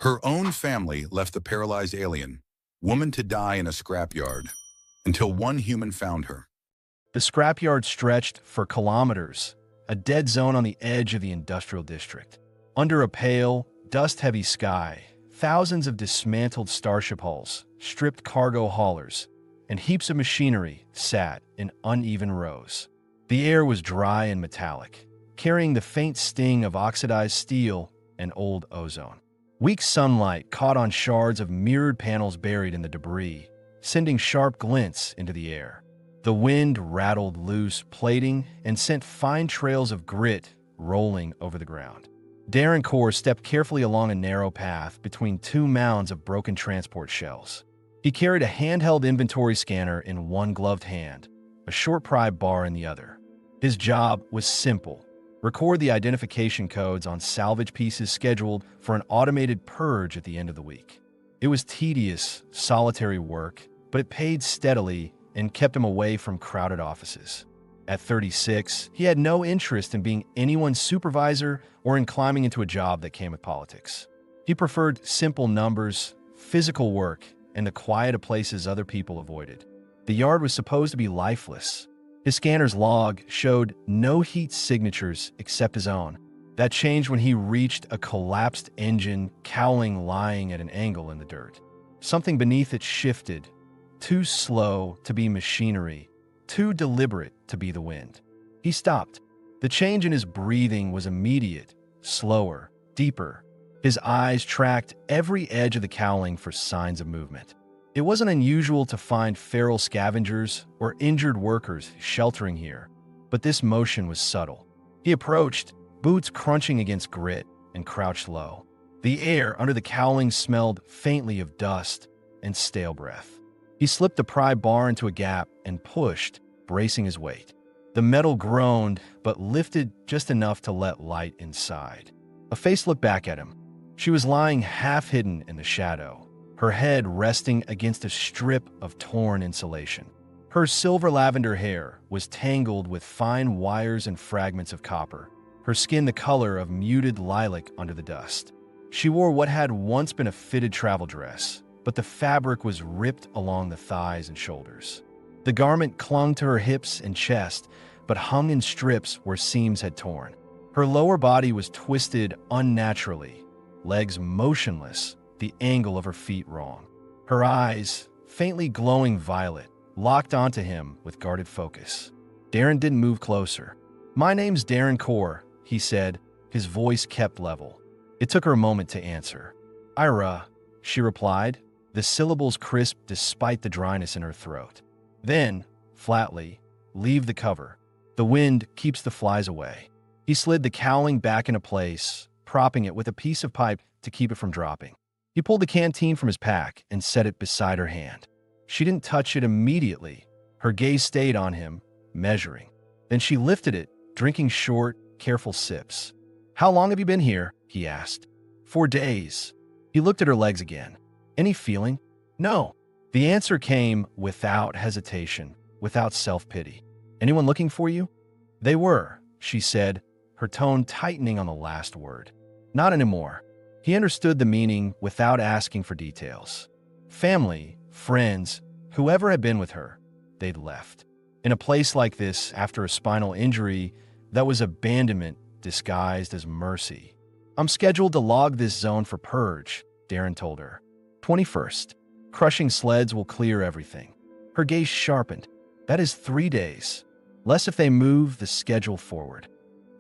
Her own family left the paralyzed alien, woman to die in a scrapyard, until one human found her. The scrapyard stretched for kilometers, a dead zone on the edge of the industrial district. Under a pale, dust-heavy sky, thousands of dismantled starship hulls, stripped cargo haulers, and heaps of machinery sat in uneven rows. The air was dry and metallic, carrying the faint sting of oxidized steel and old ozone. Weak sunlight caught on shards of mirrored panels buried in the debris, sending sharp glints into the air. The wind rattled loose plating and sent fine trails of grit rolling over the ground. Darren Core stepped carefully along a narrow path between two mounds of broken transport shells. He carried a handheld inventory scanner in one gloved hand, a short pry bar in the other. His job was simple: record the identification codes on salvage pieces scheduled for an automated purge at the end of the week. It was tedious, solitary work, but it paid steadily and kept him away from crowded offices. At 36, he had no interest in being anyone's supervisor or in climbing into a job that came with politics. He preferred simple numbers, physical work, and the quiet of places other people avoided. The yard was supposed to be lifeless. His scanner's log showed no heat signatures except his own. That changed when he reached a collapsed engine cowling lying at an angle in the dirt. Something beneath it shifted, too slow to be machinery, too deliberate to be the wind. He stopped. The change in his breathing was immediate, slower, deeper. His eyes tracked every edge of the cowling for signs of movement. It wasn't unusual to find feral scavengers or injured workers sheltering here, but this motion was subtle. He approached, boots crunching against grit, and crouched low. The air under the cowling smelled faintly of dust and stale breath. He slipped the pry bar into a gap and pushed, bracing his weight. The metal groaned, but lifted just enough to let light inside. A face looked back at him. She was lying half-hidden in the shadow, her head resting against a strip of torn insulation. Her silver lavender hair was tangled with fine wires and fragments of copper, her skin the color of muted lilac under the dust. She wore what had once been a fitted travel dress, but the fabric was ripped along the thighs and shoulders. The garment clung to her hips and chest, but hung in strips where seams had torn. Her lower body was twisted unnaturally, legs motionless, the angle of her feet wrong. Her eyes, faintly glowing violet, locked onto him with guarded focus. Darren didn't move closer. "My name's Darren Core," he said, his voice kept level. It took her a moment to answer. "Ira," she replied, the syllables crisp despite the dryness in her throat. Then, flatly, "Leave the cover. The wind keeps the flies away." He slid the cowling back into place, propping it with a piece of pipe to keep it from dropping. He pulled the canteen from his pack and set it beside her hand. She didn't touch it immediately. Her gaze stayed on him, measuring. Then she lifted it, drinking short, careful sips. "How long have you been here?" he asked. "4 days." He looked at her legs again. "Any feeling?" "No." The answer came without hesitation, without self-pity. "Anyone looking for you?" "They were," she said, her tone tightening on the last word. "Not anymore." He understood the meaning without asking for details. Family, friends, whoever had been with her, they'd left. In a place like this, after a spinal injury, that was abandonment disguised as mercy. "I'm scheduled to log this zone for purge," Darren told her. 21st. Crushing sleds will clear everything. Her gaze sharpened. "That is 3 days. Less if they move the schedule forward."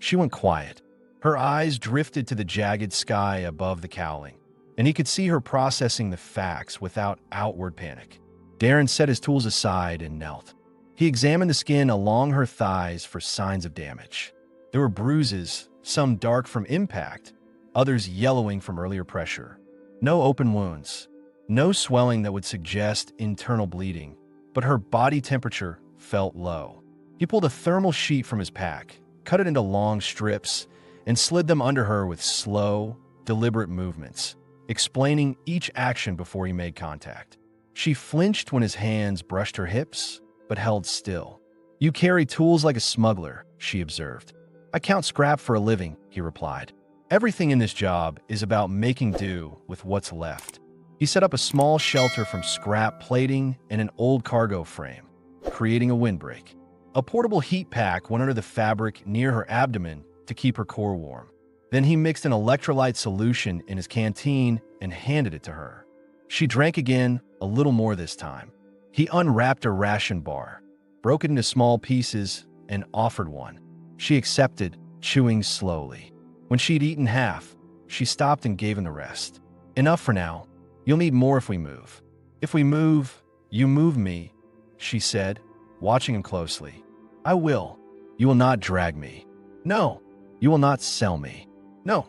She went quiet. Her eyes drifted to the jagged sky above the cowling, and he could see her processing the facts without outward panic. Darren set his tools aside and knelt. He examined the skin along her thighs for signs of damage. There were bruises, some dark from impact, others yellowing from earlier pressure. No open wounds, no swelling that would suggest internal bleeding, but her body temperature felt low. He pulled a thermal sheet from his pack, cut it into long strips, and slid them under her with slow, deliberate movements, explaining each action before he made contact. She flinched when his hands brushed her hips, but held still. "You carry tools like a smuggler," she observed. "I count scrap for a living," he replied. Everything in this job is about making do with what's left. He set up a small shelter from scrap plating and an old cargo frame, creating a windbreak. A portable heat pack went under the fabric near her abdomen to keep her core warm. Then he mixed an electrolyte solution in his canteen and handed it to her. She drank again, a little more this time. He unwrapped a ration bar, broke it into small pieces, and offered one. She accepted, chewing slowly. When she'd eaten half, she stopped and gave him the rest. Enough for now. You'll need more if we move. If we move, you move me, she said, watching him closely. I will. You will not drag me. No. You will not sell me. No,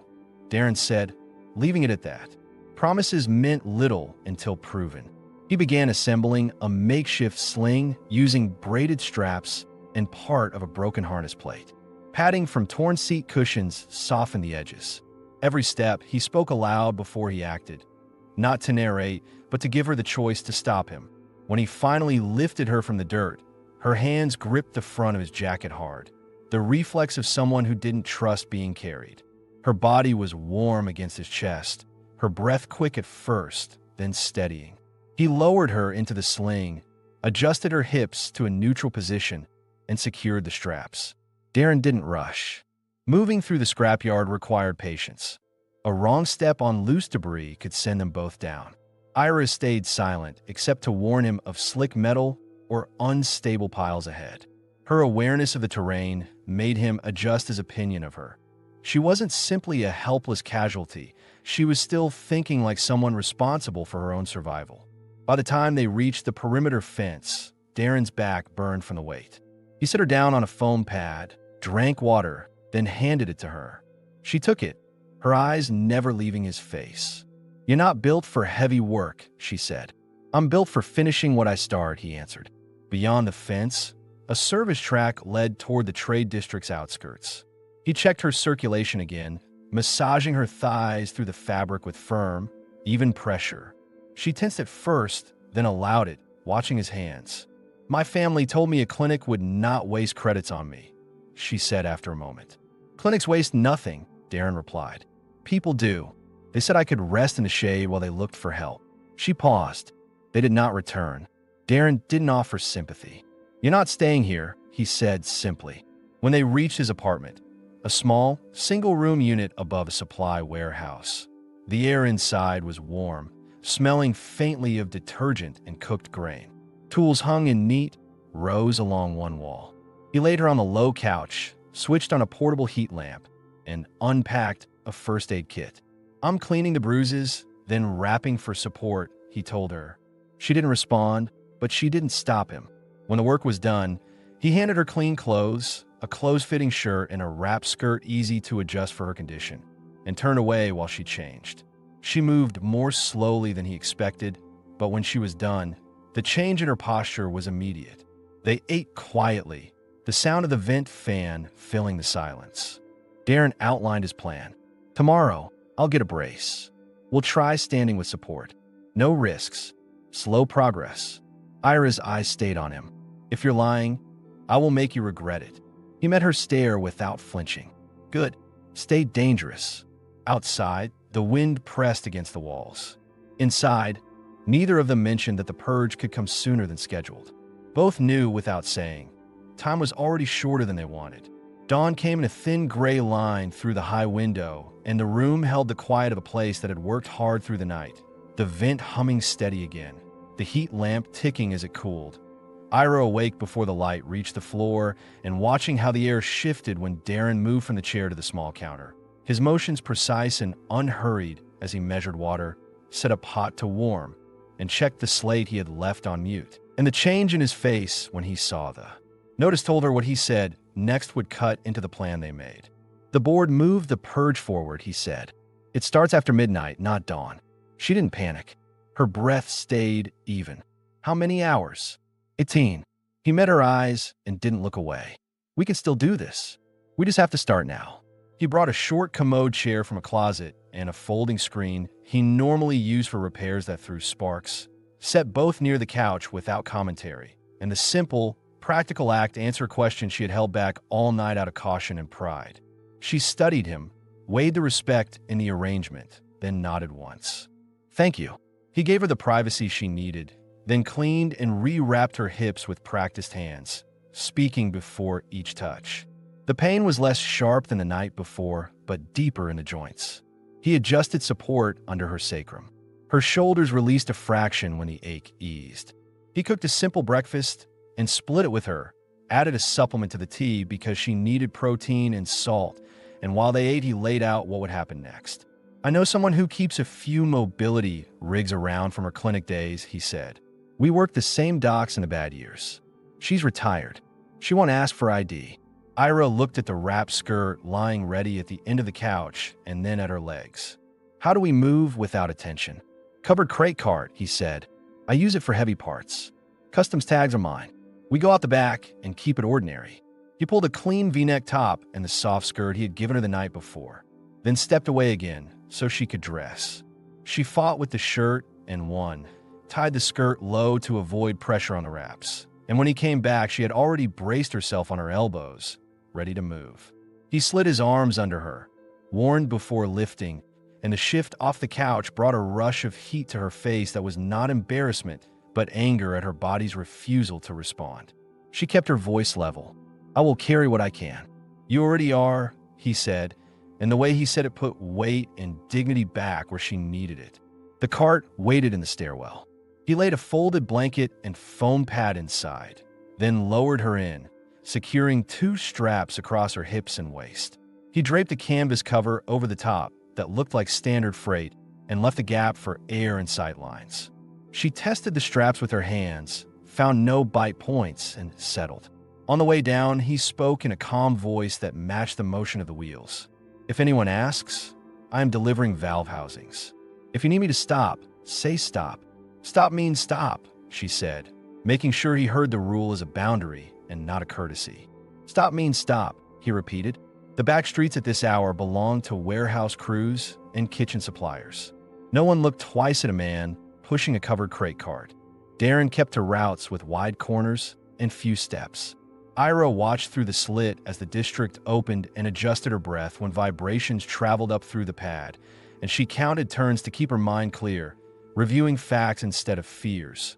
Darren said, leaving it at that. Promises meant little until proven. He began assembling a makeshift sling using braided straps and part of a broken harness plate. Padding from torn seat cushions softened the edges. Every step, he spoke aloud before he acted. Not to narrate, but to give her the choice to stop him. When he finally lifted her from the dirt, her hands gripped the front of his jacket hard, the reflex of someone who didn't trust being carried. Her body was warm against his chest, her breath quick at first, then steadying. He lowered her into the sling, adjusted her hips to a neutral position, and secured the straps. Darren didn't rush. Moving through the scrapyard required patience. A wrong step on loose debris could send them both down. Ira stayed silent, except to warn him of slick metal or unstable piles ahead. Her awareness of the terrain made him adjust his opinion of her. She wasn't simply a helpless casualty. She was still thinking like someone responsible for her own survival. By the time they reached the perimeter fence, Darren's back burned from the weight. He set her down on a foam pad, drank water, then handed it to her. She took it, her eyes never leaving his face. You're not built for heavy work, she said. I'm built for finishing what I start, he answered. Beyond the fence, a service track led toward the trade district's outskirts. He checked her circulation again, massaging her thighs through the fabric with firm, even pressure. She tensed at first, then allowed it, watching his hands. My family told me a clinic would not waste credits on me, she said after a moment. Clinics waste nothing, Darren replied. People do. They said I could rest in the shade while they looked for help. She paused. They did not return. Darren didn't offer sympathy. You're not staying here, he said simply. When they reached his apartment, a small, single-room unit above a supply warehouse. The air inside was warm, smelling faintly of detergent and cooked grain. Tools hung in neat rows along one wall. He laid her on the low couch, switched on a portable heat lamp, and unpacked a first aid kit. I'm cleaning the bruises, then wrapping for support, he told her. She didn't respond, but she didn't stop him. When the work was done, he handed her clean clothes, a close-fitting shirt and a wrap skirt easy to adjust for her condition, and turned away while she changed. She moved more slowly than he expected, but when she was done, the change in her posture was immediate. They ate quietly, the sound of the vent fan filling the silence. Darren outlined his plan. Tomorrow, I'll get a brace. We'll try standing with support. No risks. Slow progress. Ira's eyes stayed on him. If you're lying, I will make you regret it. He met her stare without flinching. Good. Stay dangerous. Outside, the wind pressed against the walls. Inside, neither of them mentioned that the purge could come sooner than scheduled. Both knew without saying. Time was already shorter than they wanted. Dawn came in a thin gray line through the high window, and the room held the quiet of a place that had worked hard through the night. The vent humming steady again, the heat lamp ticking as it cooled. Ira awake before the light reached the floor and watching how the air shifted when Darren moved from the chair to the small counter. His motions precise and unhurried as he measured water, set a pot to warm, and checked the slate he had left on mute. And the change in his face when he saw the notice told her what he said next would cut into the plan they made. The board moved the purge forward, he said. It starts after midnight, not dawn. She didn't panic. Her breath stayed even. How many hours? 18. He met her eyes and didn't look away. We can still do this. We just have to start now. He brought a short commode chair from a closet and a folding screen he normally used for repairs that threw sparks, set both near the couch without commentary, and the simple, practical act answered questions she had held back all night out of caution and pride. She studied him, weighed the respect in the arrangement, then nodded once. "Thank you." He gave her the privacy she needed, then cleaned and re-wrapped her hips with practiced hands, speaking before each touch. The pain was less sharp than the night before, but deeper in the joints. He adjusted support under her sacrum. Her shoulders released a fraction when the ache eased. He cooked a simple breakfast and split it with her, added a supplement to the tea because she needed protein and salt, and while they ate, he laid out what would happen next. "I know someone who keeps a few mobility rigs around from her clinic days," he said. "We worked the same docks in the bad years. She's retired. She won't ask for ID." Ira looked at the wrap skirt lying ready at the end of the couch and then at her legs. "How do we move without attention?" "Covered crate cart," he said. "I use it for heavy parts. Customs tags are mine. We go out the back and keep it ordinary." He pulled a clean V-neck top and the soft skirt he had given her the night before, then stepped away again so she could dress. She fought with the shirt and won, tied the skirt low to avoid pressure on the wraps. And when he came back, she had already braced herself on her elbows, ready to move. He slid his arms under her, warned before lifting, and the shift off the couch brought a rush of heat to her face that was not embarrassment, but anger at her body's refusal to respond. She kept her voice level. "I will carry what I can." "You already are," he said, and the way he said it put weight and dignity back where she needed it. The cart waited in the stairwell. He laid a folded blanket and foam pad inside, then lowered her in, securing 2 straps across her hips and waist. He draped a canvas cover over the top that looked like standard freight and left a gap for air and sight lines. She tested the straps with her hands, found no bite points, and settled. On the way down, he spoke in a calm voice that matched the motion of the wheels. "If anyone asks, I am delivering valve housings. If you need me to stop, say stop." "Stop means stop," she said, making sure he heard the rule as a boundary and not a courtesy. "Stop means stop," he repeated. The back streets at this hour belonged to warehouse crews and kitchen suppliers. No one looked twice at a man pushing a covered crate cart. Darren kept to routes with wide corners and few steps. Ira watched through the slit as the district opened and adjusted her breath when vibrations traveled up through the pad, and she counted turns to keep her mind clear, reviewing facts instead of fears.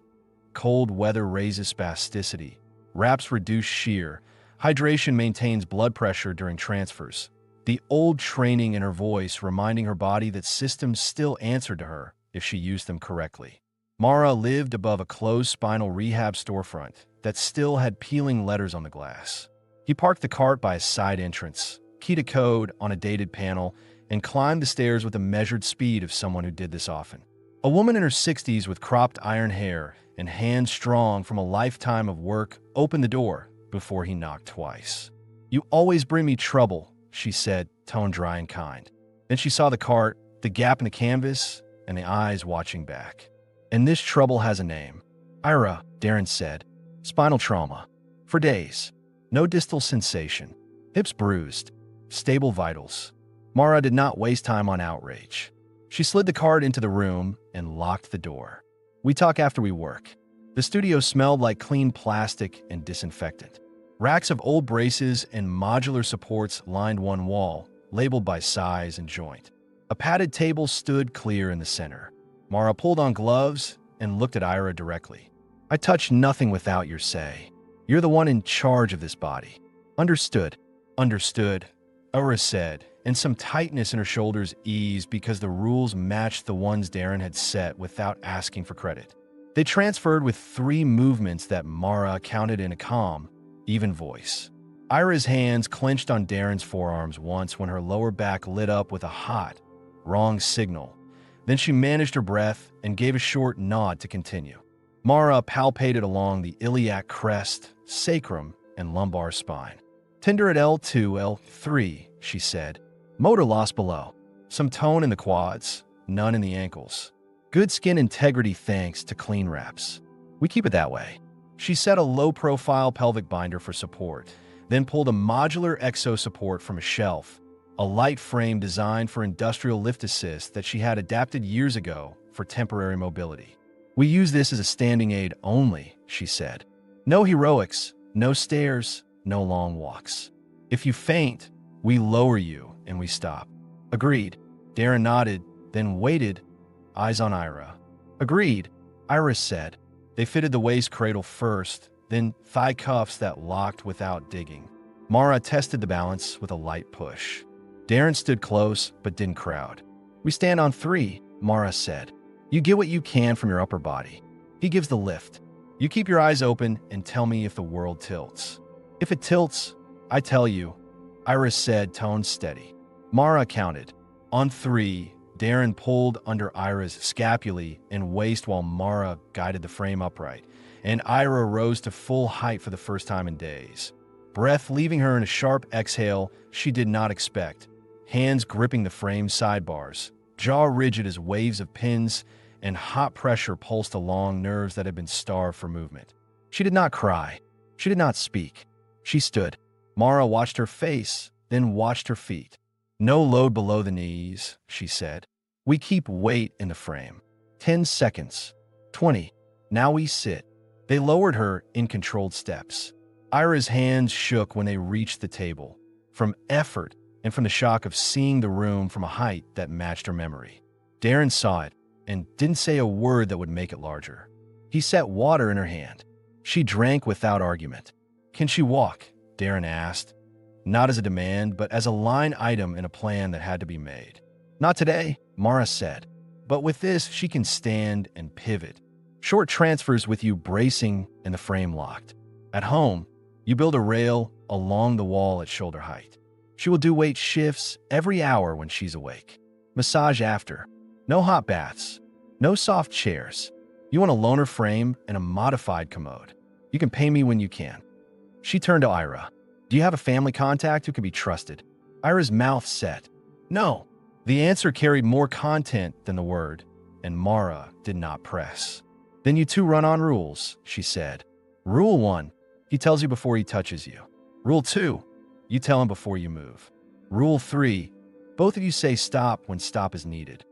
Cold weather raises spasticity. Wraps reduce shear. Hydration maintains blood pressure during transfers. The old training in her voice reminding her body that systems still answered to her if she used them correctly. Mara lived above a closed spinal rehab storefront that still had peeling letters on the glass. He parked the cart by a side entrance, keyed a code on a dated panel, and climbed the stairs with the measured speed of someone who did this often. A woman in her 60s with cropped iron hair and hands strong from a lifetime of work opened the door before he knocked twice. "You always bring me trouble," she said, tone dry and kind. Then she saw the cart, the gap in the canvas, and the eyes watching back. "And this trouble has a name." "Ira," Darren said. "Spinal trauma. For days. No distal sensation. Hips bruised. Stable vitals." Mara did not waste time on outrage. She slid the cart into the room and locked the door. "We talk after we work." The studio smelled like clean plastic and disinfectant. Racks of old braces and modular supports lined one wall, labeled by size and joint. A padded table stood clear in the center. Mara pulled on gloves and looked at Ira directly. "I touch nothing without your say. You're the one in charge of this body." "Understood." "Understood," Ira said, and some tightness in her shoulders eased because the rules matched the ones Darren had set without asking for credit. They transferred with 3 movements that Mara counted in a calm, even voice. Ira's hands clenched on Darren's forearms once when her lower back lit up with a hot, wrong signal. Then she managed her breath and gave a short nod to continue. Mara palpated along the iliac crest, sacrum, and lumbar spine. "Tender at L2, L3, she said. "Motor loss below. Some tone in the quads, none in the ankles. Good skin integrity thanks to clean wraps. We keep it that way." She set a low-profile pelvic binder for support, then pulled a modular exo support from a shelf, a light frame designed for industrial lift assist that she had adapted years ago for temporary mobility. "We use this as a standing aid only," she said. "No heroics, no stairs, no long walks. If you faint, we lower you and we stop." Agreed. Darren nodded, then waited, eyes on Ira. Agreed, Iris said. They fitted the waist cradle first, then thigh cuffs that locked without digging. Mara tested the balance with a light push. Darren stood close, but didn't crowd. We stand on 3, Mara said. You get what you can from your upper body. He gives the lift. You keep your eyes open and tell me if the world tilts. If it tilts, I tell you, Iris said, tone steady. Mara counted. On 3, Darren pulled under Ira's scapulae and waist while Mara guided the frame upright, and Ira rose to full height for the first time in days. Breath leaving her in a sharp exhale she did not expect, hands gripping the frame's sidebars, jaw rigid as waves of pins and hot pressure pulsed along nerves that had been starved for movement. She did not cry. She did not speak. She stood. Mara watched her face, then watched her feet. No load below the knees, she said. We keep weight in the frame. 10 seconds. 20. Now we sit. They lowered her in controlled steps. Ira's hands shook when they reached the table, from effort and from the shock of seeing the room from a height that matched her memory. Darren saw it and didn't say a word that would make it larger. He set water in her hand. She drank without argument. Can she walk? Darren asked. Not as a demand, but as a line item in a plan that had to be made. Not today, Mara said. But with this, she can stand and pivot. Short transfers with you bracing and the frame locked. At home, you build a rail along the wall at shoulder height. She will do weight shifts every hour when she's awake. Massage after. No hot baths. No soft chairs. You want a loaner frame and a modified commode. You can pay me when you can. She turned to Ira. Do you have a family contact who can be trusted? Ira's mouth set. No. The answer carried more content than the word, and Mara did not press. Then you two run on rules, she said. Rule 1, he tells you before he touches you. Rule 2, you tell him before you move. Rule 3, both of you say stop when stop is needed.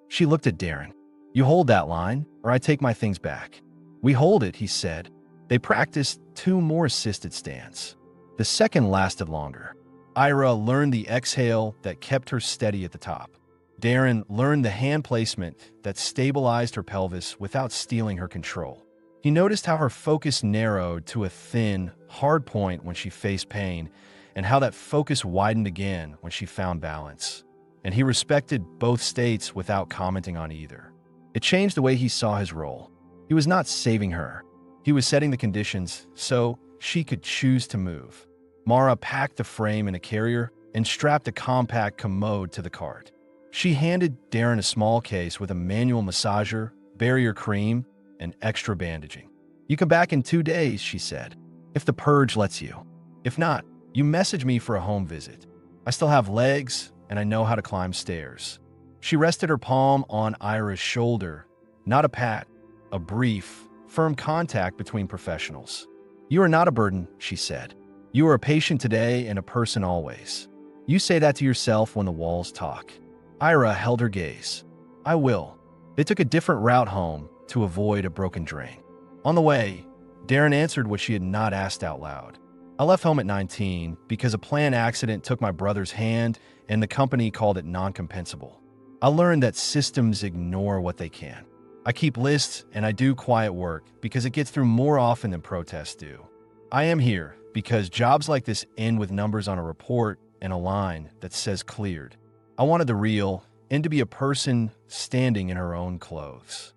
She looked at Darren. You hold that line, or I take my things back. We hold it, he said. They practiced 2 more assisted stands. The second lasted longer. Ira learned the exhale that kept her steady at the top. Darren learned the hand placement that stabilized her pelvis without stealing her control. He noticed how her focus narrowed to a thin, hard point when she faced pain, and how that focus widened again when she found balance. And he respected both states without commenting on either. It changed the way he saw his role. He was not saving her. He was setting the conditions so she could choose to move. Mara packed the frame in a carrier and strapped a compact commode to the cart. She handed Darren a small case with a manual massager, barrier cream, and extra bandaging. You come back in 2 days, she said, if the purge lets you. If not, you message me for a home visit. I still have legs, and I know how to climb stairs. She rested her palm on Ira's shoulder, not a pat, a brief, firm contact between professionals. You are not a burden, she said. You are a patient today and a person always. You say that to yourself when the walls talk. Ira held her gaze. I will. They took a different route home to avoid a broken drain. On the way, Darren answered what she had not asked out loud. I left home at 19 because a planned accident took my brother's hand and the company called it non-compensable. I learned that systems ignore what they can. I keep lists and I do quiet work because it gets through more often than protests do. I am here because jobs like this end with numbers on a report and a line that says cleared. I wanted the real and to be a person standing in her own clothes.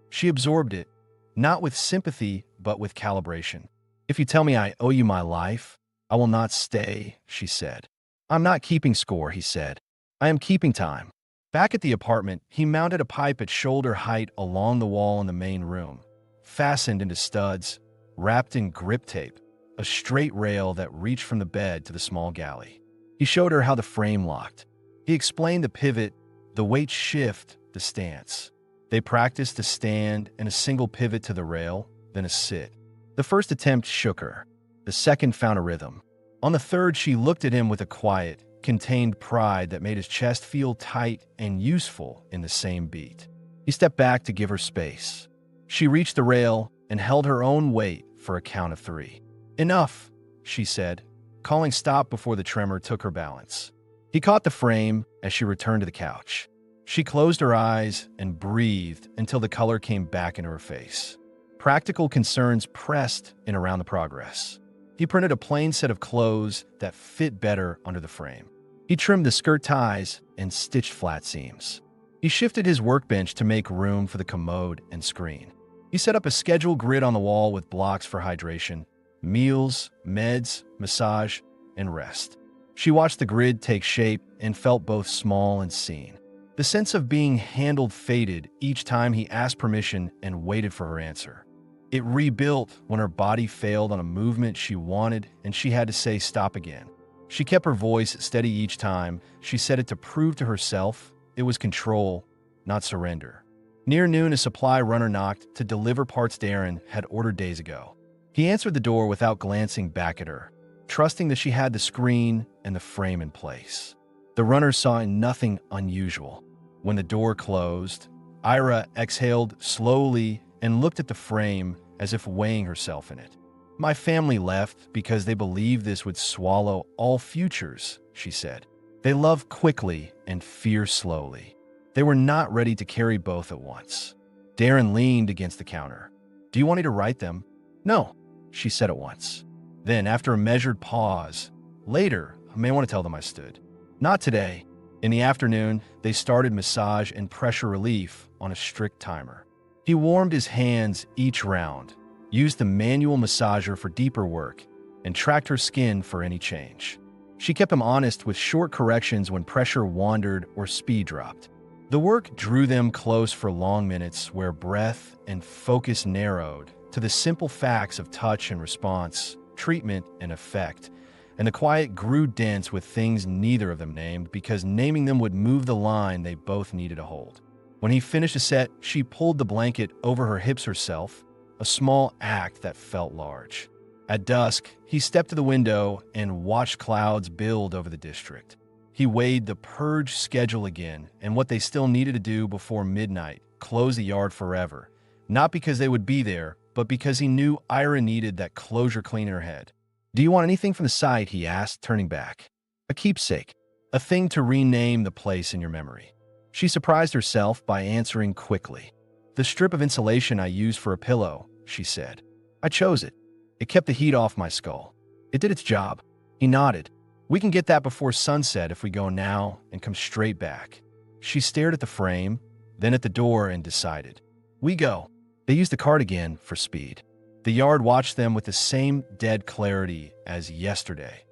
She absorbed it, not with sympathy, but with calibration. If you tell me I owe you my life, I will not stay, she said. I'm not keeping score, he said. I am keeping time. Back at the apartment, he mounted a pipe at shoulder height along the wall in the main room, fastened into studs, wrapped in grip tape, a straight rail that reached from the bed to the small galley. He showed her how the frame locked. He explained the pivot, the weight shift, the stance. They practiced a stand and a single pivot to the rail, then a sit. The first attempt shook her. The second found a rhythm. On the third, she looked at him with a quiet, contained pride that made his chest feel tight and useful in the same beat. He stepped back to give her space. She reached the rail and held her own weight for a count of 3. Enough, she said, calling stop before the tremor took her balance. He caught the frame as she returned to the couch. She closed her eyes and breathed until the color came back into her face. Practical concerns pressed in around the progress. He printed a plain set of clothes that fit better under the frame. He trimmed the skirt ties and stitched flat seams. He shifted his workbench to make room for the commode and screen. He set up a schedule grid on the wall with blocks for hydration, meals, meds, massage, and rest. She watched the grid take shape and felt both small and seen. The sense of being handled faded each time he asked permission and waited for her answer. It rebuilt when her body failed on a movement she wanted and she had to say stop again. She kept her voice steady each time. She said it to prove to herself it was control, not surrender. Near noon, a supply runner knocked to deliver parts Darren had ordered days ago. He answered the door without glancing back at her, trusting that she had the screen and the frame in place. The runner saw nothing unusual. When the door closed, Ira exhaled slowly and looked at the frame as if weighing herself in it. My family left because they believed this would swallow all futures, she said. They love quickly and fear slowly. They were not ready to carry both at once. Darren leaned against the counter. Do you want me to write them? No, she said at once. Then, after a measured pause, later, I may want to tell them I stood. Not today. In the afternoon, they started massage and pressure relief on a strict timer. He warmed his hands each round, used the manual massager for deeper work, and tracked her skin for any change. She kept him honest with short corrections when pressure wandered or speed dropped. The work drew them close for long minutes where breath and focus narrowed to the simple facts of touch and response, treatment and effect, and the quiet grew dense with things neither of them named because naming them would move the line they both needed to hold. When he finished a set, she pulled the blanket over her hips herself, a small act that felt large. At dusk, he stepped to the window and watched clouds build over the district. He weighed the purge schedule again and what they still needed to do before midnight, close the yard forever, not because they would be there, but because he knew Ira needed that closure clean in her head. Do you want anything from the site? He asked, turning back. A keepsake, a thing to rename the place in your memory. She surprised herself by answering quickly. The strip of insulation I used for a pillow, she said. I chose it. It kept the heat off my skull. It did its job. He nodded. We can get that before sunset if we go now and come straight back. She stared at the frame, then at the door and decided. We go. They used the cart again for speed. The yard watched them with the same dead clarity as yesterday.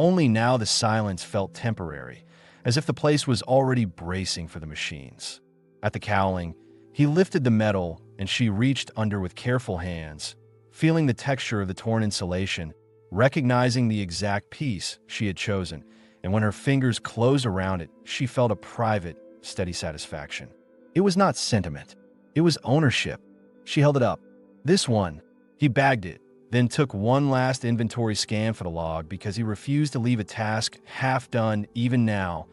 Only now the silence felt temporary, as if the place was already bracing for the machines. At the cowling, he lifted the metal and she reached under with careful hands, feeling the texture of the torn insulation, recognizing the exact piece she had chosen, and when her fingers closed around it, she felt a private, steady satisfaction. It was not sentiment. It was ownership. She held it up. This one. He bagged it, then took one last inventory scan for the log because he refused to leave a task half done even now,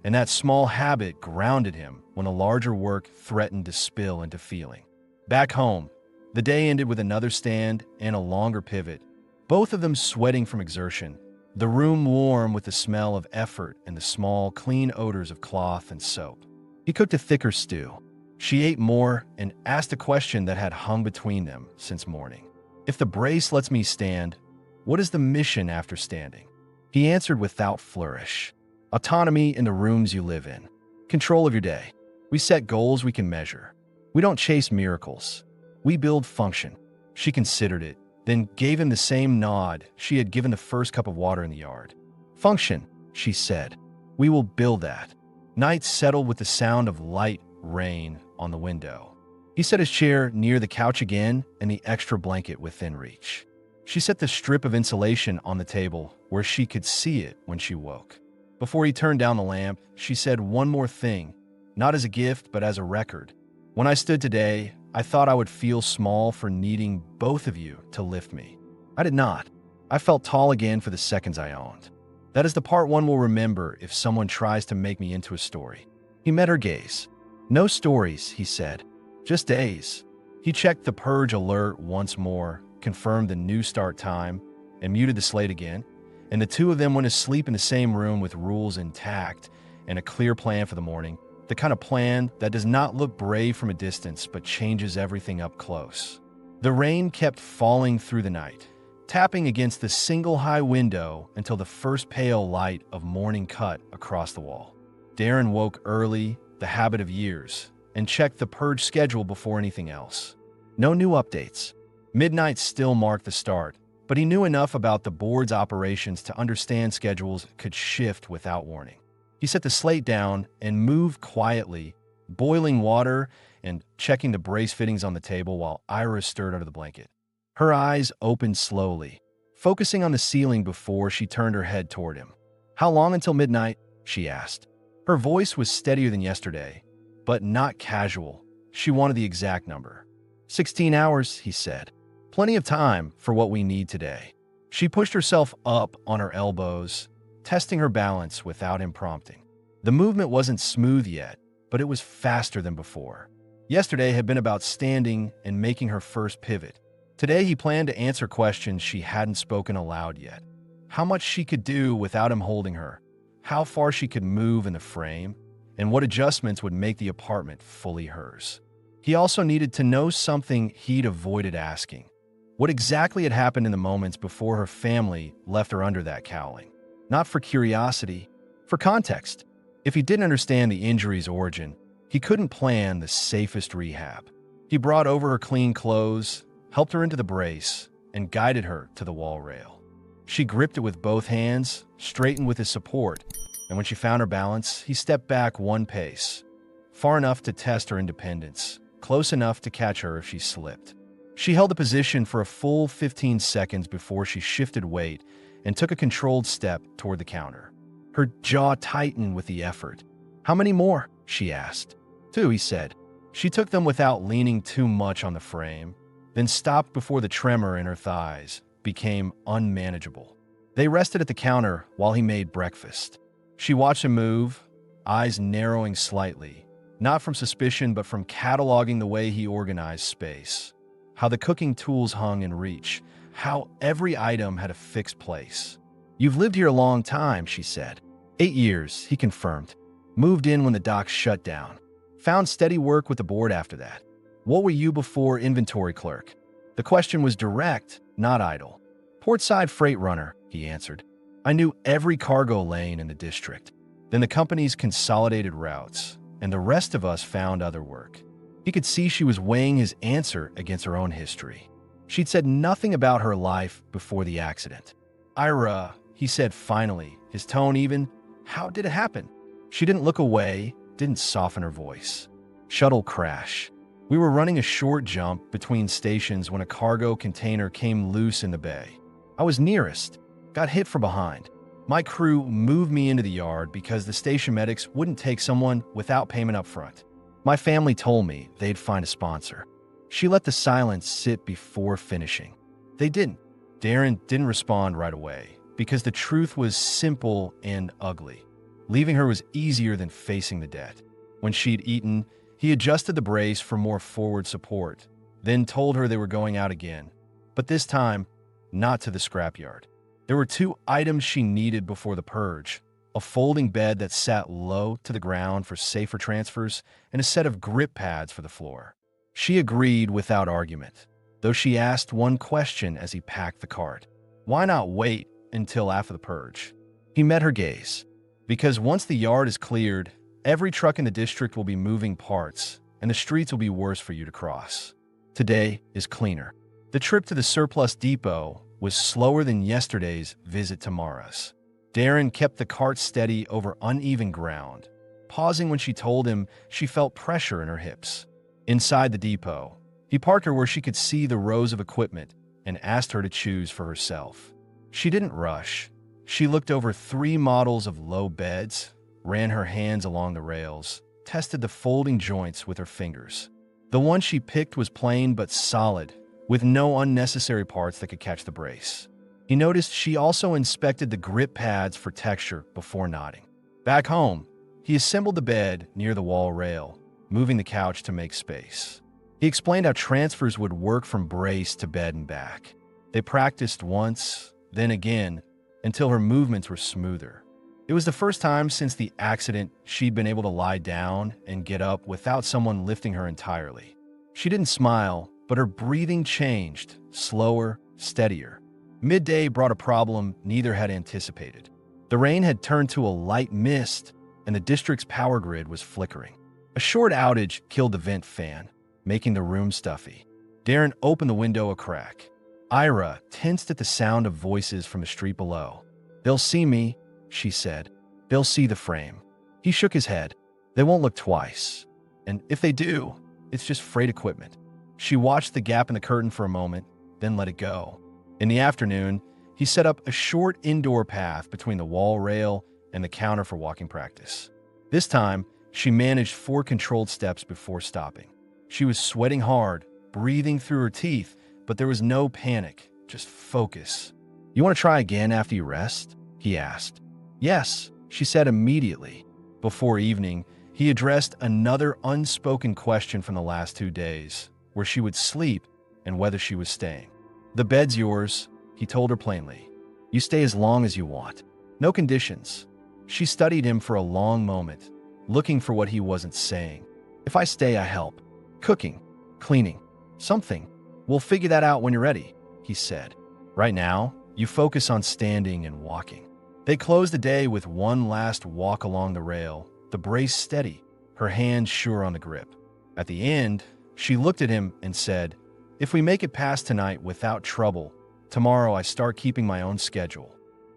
and that small habit grounded him when a larger work threatened to spill into feeling. Back home, the day ended with another stand and a longer pivot, both of them sweating from exertion, the room warm with the smell of effort and the small, clean odors of cloth and soap. He cooked a thicker stew. She ate more and asked a question that had hung between them since morning. If the brace lets me stand, what is the mission after standing? He answered without flourish. Autonomy in the rooms you live in. Control of your day. We set goals we can measure. We don't chase miracles. We build function. She considered it, then gave him the same nod she had given the first cup of water in the yard. Function, she said. We will build that. Night settled with the sound of light rain on the window. He set his chair near the couch again and the extra blanket within reach. She set the strip of insulation on the table where she could see it when she woke. Before he turned down the lamp, she said one more thing, not as a gift but as a record. When I stood today, I thought I would feel small for needing both of you to lift me. I did not. I felt tall again for the seconds I owned. That is the part one will remember if someone tries to make me into a story. He met her gaze. No stories, he said. Just days. He checked the purge alert once more, confirmed the new start time, and muted the slate again, and the two of them went to sleep in the same room with rules intact and a clear plan for the morning, the kind of plan that does not look brave from a distance but changes everything up close. The rain kept falling through the night, tapping against the single high window until the first pale light of morning cut across the wall. Darren woke early, the habit of years, and checked the purge schedule before anything else. No new updates. Midnight still marked the start, but he knew enough about the board's operations to understand schedules could shift without warning. He set the slate down and moved quietly, boiling water and checking the brace fittings on the table while Ira stirred under the blanket. Her eyes opened slowly, focusing on the ceiling before she turned her head toward him. "How long until midnight?" she asked. Her voice was steadier than yesterday, but not casual. She wanted the exact number. 16 hours, he said. "Plenty of time for what we need today." She pushed herself up on her elbows, testing her balance without him prompting. The movement wasn't smooth yet, but it was faster than before. Yesterday had been about standing and making her first pivot. Today he planned to answer questions she hadn't spoken aloud yet. How much she could do without him holding her, how far she could move in the frame, and what adjustments would make the apartment fully hers. He also needed to know something he'd avoided asking. What exactly had happened in the moments before her family left her under that cowling? Not for curiosity, for context. If he didn't understand the injury's origin, he couldn't plan the safest rehab. He brought over her clean clothes, helped her into the brace, and guided her to the wall rail. She gripped it with both hands, straightened with his support, and when she found her balance, he stepped back one pace, far enough to test her independence, close enough to catch her if she slipped. She held the position for a full 15 seconds before she shifted weight and took a controlled step toward the counter. Her jaw tightened with the effort. "How many more?" she asked. "2," he said. She took them without leaning too much on the frame, then stopped before the tremor in her thighs became unmanageable. They rested at the counter while he made breakfast. She watched him move, eyes narrowing slightly, not from suspicion but from cataloging the way he organized space. How the cooking tools hung in reach, how every item had a fixed place. "You've lived here a long time," she said. 8 years, he confirmed. Moved in when the docks shut down. Found steady work with the board after that. "What were you before inventory clerk?" The question was direct, not idle. "Portside freight runner," he answered. "I knew every cargo lane in the district. Then the companies consolidated routes, and the rest of us found other work." He could see she was weighing his answer against her own history. She'd said nothing about her life before the accident. "Ira," he said finally, his tone even. "How did it happen?" She didn't look away, didn't soften her voice. "Shuttle crash. We were running a short jump between stations when a cargo container came loose in the bay. I was nearest, got hit from behind. My crew moved me into the yard because the station medics wouldn't take someone without payment up front. My family told me they'd find a sponsor." She let the silence sit before finishing. "They didn't." Darren didn't respond right away because the truth was simple and ugly. Leaving her was easier than facing the debt. When she'd eaten, he adjusted the brace for more forward support, then told her they were going out again, but this time, not to the scrapyard. There were 2 items she needed before the purge: a folding bed that sat low to the ground for safer transfers, and a set of grip pads for the floor. She agreed without argument, though she asked one question as he packed the cart. Why not wait until after the purge? He met her gaze. Because once the yard is cleared, every truck in the district will be moving parts, and the streets will be worse for you to cross. Today is cleaner. The trip to the surplus depot was slower than yesterday's visit to Mara's. Darren kept the cart steady over uneven ground, pausing when she told him she felt pressure in her hips. Inside the depot, he parked her where she could see the rows of equipment and asked her to choose for herself. She didn't rush. She looked over 3 models of low beds, ran her hands along the rails, tested the folding joints with her fingers. The one she picked was plain but solid, with no unnecessary parts that could catch the brace. He noticed she also inspected the grip pads for texture before nodding. Back home, he assembled the bed near the wall rail, moving the couch to make space. He explained how transfers would work from brace to bed and back. They practiced once, then again, until her movements were smoother. It was the first time since the accident she'd been able to lie down and get up without someone lifting her entirely. She didn't smile, but her breathing changed, slower, steadier. Midday brought a problem neither had anticipated. The rain had turned to a light mist, and the district's power grid was flickering. A short outage killed the vent fan, making the room stuffy. Darren opened the window a crack. Ira tensed at the sound of voices from the street below. "They'll see me," she said. "They'll see the frame." He shook his head. "They won't look twice. And if they do, it's just freight equipment." She watched the gap in the curtain for a moment, then let it go. In the afternoon, he set up a short indoor path between the wall rail and the counter for walking practice. This time, she managed 4 controlled steps before stopping. She was sweating hard, breathing through her teeth, but there was no panic, just focus. "You want to try again after you rest?" he asked. "Yes," she said immediately. Before evening, he addressed another unspoken question from the last 2 days, where she would sleep and whether she was staying. "The bed's yours," he told her plainly. "You stay as long as you want. No conditions." She studied him for a long moment, looking for what he wasn't saying. "If I stay, I help. Cooking, cleaning, something. We'll figure that out when you're ready," he said. "Right now, you focus on standing and walking." They closed the day with one last walk along the rail, the brace steady, her hands sure on the grip. At the end, she looked at him and said, "If we make it past tonight without trouble, tomorrow I start keeping my own schedule."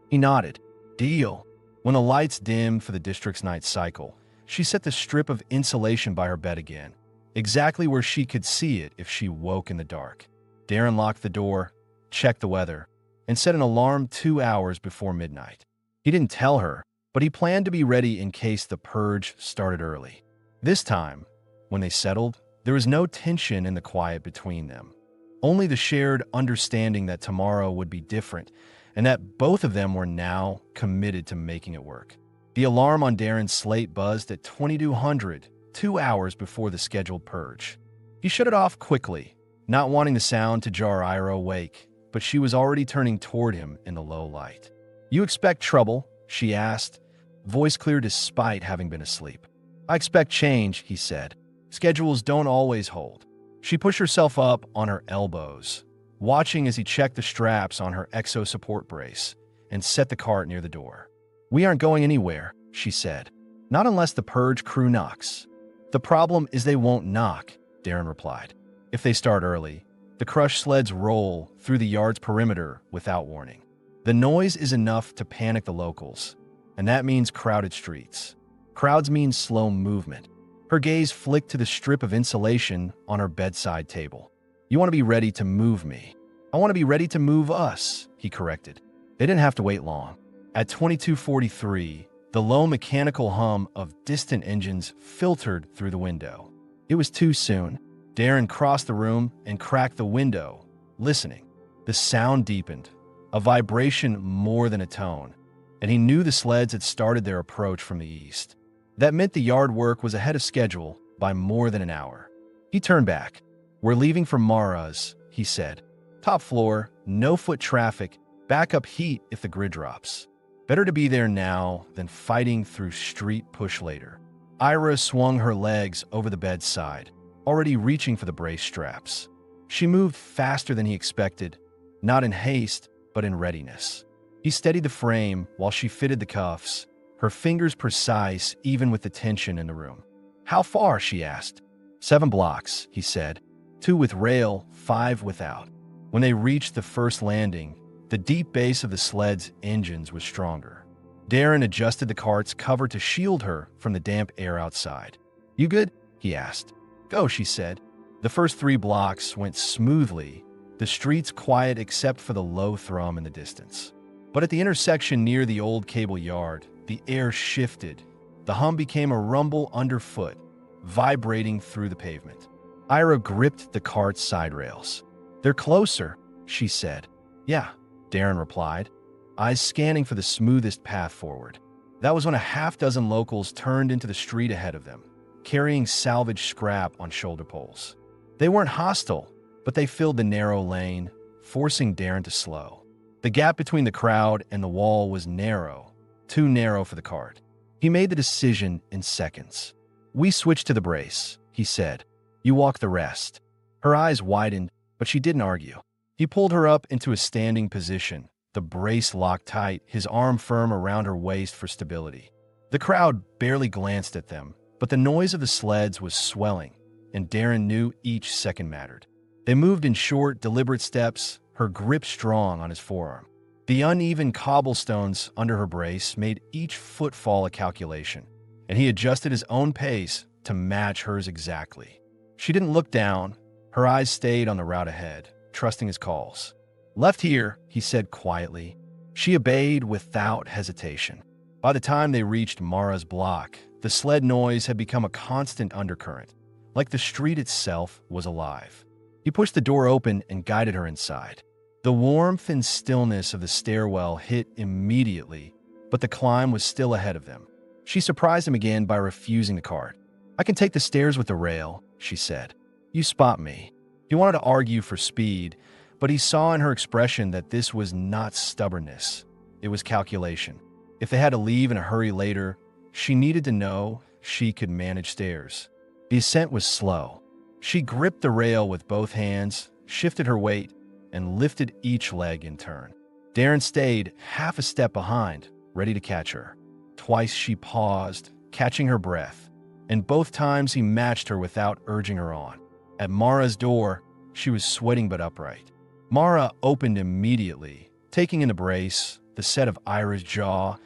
He nodded. "Deal." When the lights dimmed for the district's night cycle, she set the strip of insulation by her bed again, exactly where she could see it if she woke in the dark. Darren locked the door, checked the weather, and set an alarm 2 hours before midnight. He didn't tell her, but he planned to be ready in case the purge started early. This time, when they settled, there was no tension in the quiet between them. Only the shared understanding that tomorrow would be different and that both of them were now committed to making it work. The alarm on Darren's slate buzzed at 2200, 2 hours before the scheduled purge. He shut it off quickly, not wanting the sound to jar Ira awake, but she was already turning toward him in the low light. "You expect trouble?" she asked, voice clear despite having been asleep. "I expect change," he said. "Schedules don't always hold." She pushed herself up on her elbows, watching as he checked the straps on her exo support brace and set the cart near the door. "We aren't going anywhere," she said. "Not unless the purge crew knocks." "The problem is they won't knock," Darren replied. "If they start early, the crushed sleds roll through the yard's perimeter without warning. The noise is enough to panic the locals, and that means crowded streets. Crowds mean slow movement." Her gaze flicked to the strip of insulation on her bedside table. "You want to be ready to move me." "I want to be ready to move us," he corrected. They didn't have to wait long. At 22:43, the low mechanical hum of distant engines filtered through the window. It was too soon. Darren crossed the room and cracked the window, listening. The sound deepened, a vibration more than a tone, and he knew the sleds had started their approach from the east. That meant the yard work was ahead of schedule by more than an hour. He turned back. "We're leaving for Mara's," he said. "Top floor, no foot traffic, backup heat if the grid drops. Better to be there now than fighting through street push later." Ira swung her legs over the bedside, already reaching for the brace straps. She moved faster than he expected, not in haste, but in readiness. He steadied the frame while she fitted the cuffs, her fingers precise even with the tension in the room. "How far?" she asked. 7 blocks, he said. 2 with rail, 5 without. When they reached the first landing, the deep bass of the sled's engines was stronger. Darren adjusted the cart's cover to shield her from the damp air outside. "You good?" he asked. "Go," she said. The first 3 blocks went smoothly, the streets quiet except for the low thrum in the distance. But at the intersection near the old cable yard, the air shifted. The hum became a rumble underfoot, vibrating through the pavement. Ira gripped the cart's side rails. "They're closer," she said. "Yeah," Darren replied, eyes scanning for the smoothest path forward. That was when a half-dozen locals turned into the street ahead of them, carrying salvaged scrap on shoulder poles. They weren't hostile, but they filled the narrow lane, forcing Darren to slow. The gap between the crowd and the wall was narrow, too narrow for the cart. He made the decision in seconds. "We switch to the brace," he said. "You walk the rest." Her eyes widened, but she didn't argue. He pulled her up into a standing position, the brace locked tight, his arm firm around her waist for stability. The crowd barely glanced at them, but the noise of the sleds was swelling, and Darren knew each second mattered. They moved in short, deliberate steps, her grip strong on his forearm. The uneven cobblestones under her brace made each footfall a calculation, and he adjusted his own pace to match hers exactly. She didn't look down. Her eyes stayed on the route ahead, trusting his calls. "Left here," he said quietly. She obeyed without hesitation. By the time they reached Mara's block, the sled noise had become a constant undercurrent, like the street itself was alive. He pushed the door open and guided her inside. The warmth and stillness of the stairwell hit immediately, but the climb was still ahead of them. She surprised him again by refusing the cart. "I can take the stairs with the rail," she said. "You spot me." He wanted to argue for speed, but he saw in her expression that this was not stubbornness. It was calculation. If they had to leave in a hurry later, she needed to know she could manage stairs. The ascent was slow. She gripped the rail with both hands, shifted her weight, and lifted each leg in turn. Darren stayed half a step behind, ready to catch her. Twice she paused, catching her breath, and both times he matched her without urging her on. At Mara's door, she was sweating but upright. Mara opened immediately, taking in the brace, the set of Ira's jaw,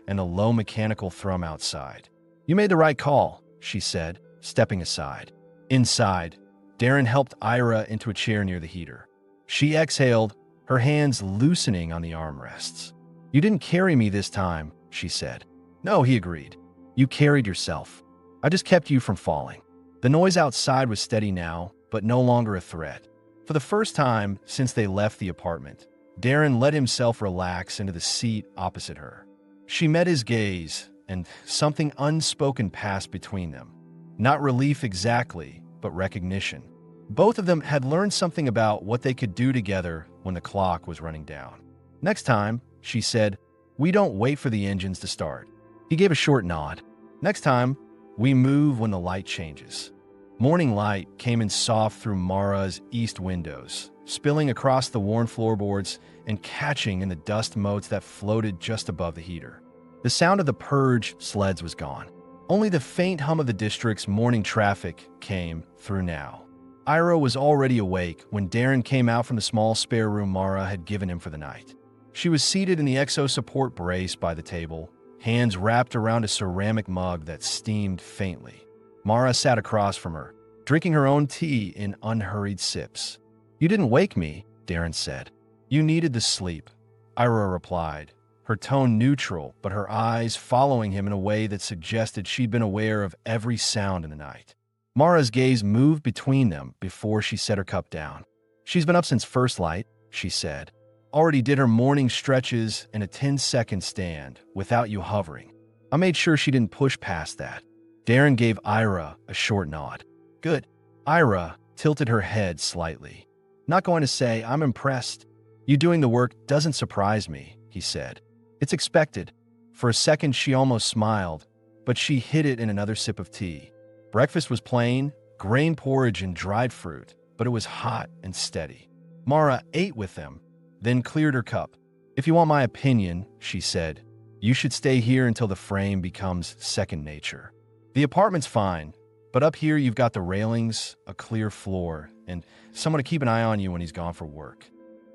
and a low mechanical thrum outside. "You made the right call," she said, stepping aside. Inside, Darren helped Ira into a chair near the heater. She exhaled, her hands loosening on the armrests. "You didn't carry me this time," she said. "No," he agreed. "You carried yourself. I just kept you from falling." The noise outside was steady now, but no longer a threat. For the first time since they left the apartment, Darren let himself relax into the seat opposite her. She met his gaze, and something unspoken passed between them. Not relief exactly, but recognition. Both of them had learned something about what they could do together when the clock was running down. "Next time," she said, "we don't wait for the engines to start." He gave a short nod. "Next time, we move when the light changes." Morning light came in soft through Mara's east windows, spilling across the worn floorboards and catching in the dust motes that floated just above the heater. The sound of the purge sleds was gone. Only the faint hum of the district's morning traffic came through now. Ira was already awake when Darren came out from the small spare room Mara had given him for the night. She was seated in the exo support brace by the table, hands wrapped around a ceramic mug that steamed faintly. Mara sat across from her, drinking her own tea in unhurried sips. "You didn't wake me," Darren said. "You needed the sleep," Ira replied, her tone neutral, but her eyes following him in a way that suggested she'd been aware of every sound in the night. Mara's gaze moved between them before she set her cup down. "She's been up since first light," she said. "Already did her morning stretches and a 10-second stand without you hovering. I made sure she didn't push past that." Darren gave Ira a short nod. "Good." Ira tilted her head slightly. "Not going to say I'm impressed. You doing the work doesn't surprise me," he said. "It's expected." For a second she almost smiled, but she hid it in another sip of tea. Breakfast was plain, grain porridge and dried fruit, but it was hot and steady. Mara ate with them, then cleared her cup. "If you want my opinion," she said, "you should stay here until the frame becomes second nature. The apartment's fine, but up here you've got the railings, a clear floor, and someone to keep an eye on you when he's gone for work."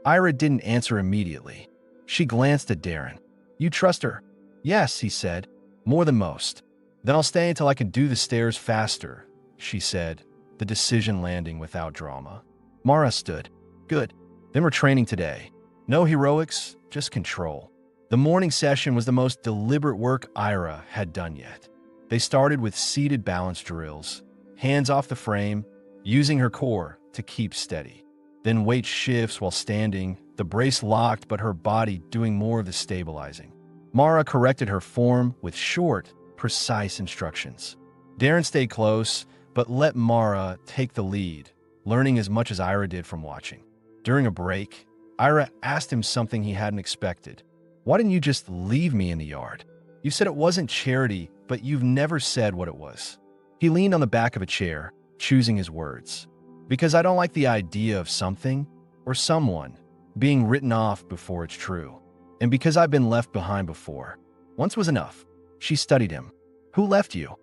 Ira didn't answer immediately. She glanced at Darren. "You trust her?" "Yes," he said, "more than most." "Then I'll stay until I can do the stairs faster," she said, the decision landing without drama. Mara stood. "Good. Then we're training today. No heroics, just control." The morning session was the most deliberate work Ira had done yet. They started with seated balance drills, hands off the frame, using her core to keep steady. Then weight shifts while standing, the brace locked but her body doing more of the stabilizing. Mara corrected her form with short, precise instructions. Darren stayed close, but let Mara take the lead, learning as much as Ira did from watching. During a break, Ira asked him something he hadn't expected. Why didn't you just leave me in the yard? You said it wasn't charity, but you've never said what it was. He leaned on the back of a chair, choosing his words. Because I don't like the idea of something, or someone, being written off before it's true. And because I've been left behind before. Once was enough. She studied him. Who left you?